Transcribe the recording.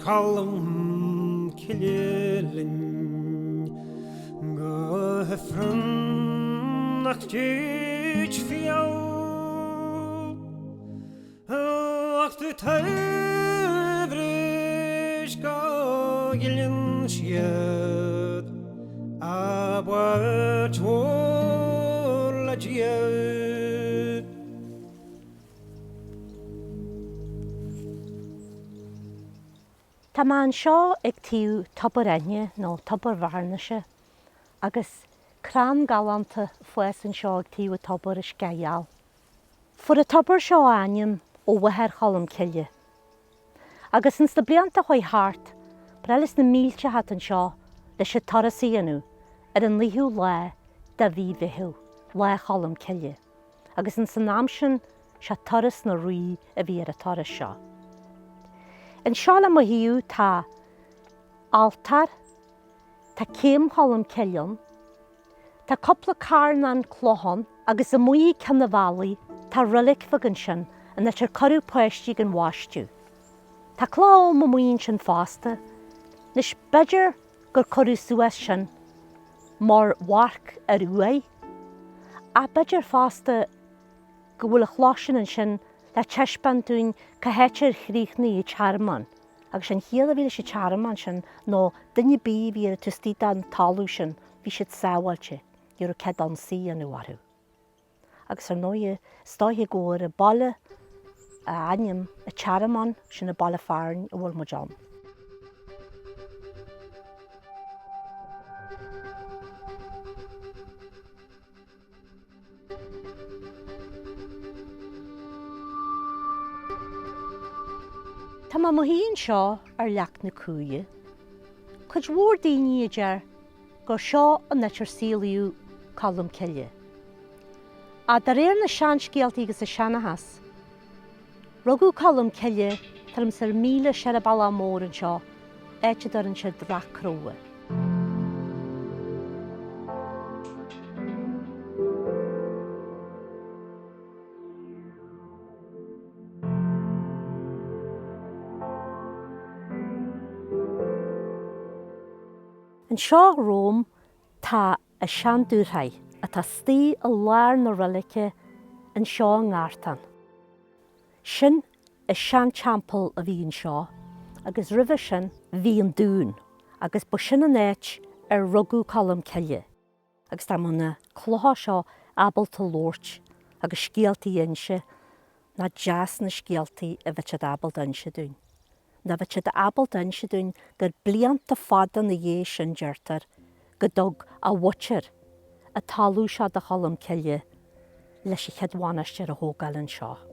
Callum Killin go from nach teach fial ach the tavrish go gilin shiad abwa chwla jiad. Tá man seo ag tíú tobar aine nó tobar bharneise, agus crán galanta fuas an seo ag tíú tobar is gaial. Fur a tobar seo aim ó bhathar cholam ciile. Agus yn sta blianta hoi hart, brelis na mílte hat an seo leis a torasí anú an líhiú le da bhí vihiú le cholam ciile. Agus yn san amsin se toras na rí a bhí ar a toras seo. Yn seo mo hiú tá altar, tá céim cholam cilion, tá coppla carnan clohan agus a muí cannavali tá relic fagan sin an na tir corú poistí gan wáistú. Tá clá mo muín sin fásta, nis beidir gur corú suas sin mar warc ar uai, a beidir fásta go bhfuil a chlásin an sin le teisbantún cahétir chríchnaí i charman, agus sin chéad a bhí sé charman sin nó dunne bí bhí ar a tustí an talú sin bhí siad sáhailte gur ced an sí an uarú. Agus ar nóie stáithe góir a balle a aim a charman sin a balle fearn a bhfuil mo John. Tá má mo híonn seo ar leach na cúige, chuid mhór daoine idir gur seo an netir síliú colm ciile. A dar éir na seanscéaltaí agus a seanachas, rugú colm ciile tarm sar míle sead a balla mór an seo, éite dar an siad dracróa. An seo Rome tá a seanúrthaid a tá stí a lár na relice an seo an gáirtan. Sin is sean champel a bhí an seo, agus ribh sin bhí an dún, agus bu sin an éit ar rugú colm ciile. Agus tá muna chlóthá seo abalta lóirt agus scéaltaí inse na jazz na scéaltaí a bheith siad abal inse dún. Na bheith siad abal inse dún gur blianta fada na dhé sin deirtar go dog a bhuitir a talú sead a cholam ciile leis i cheadháineiste a thógáil an seo.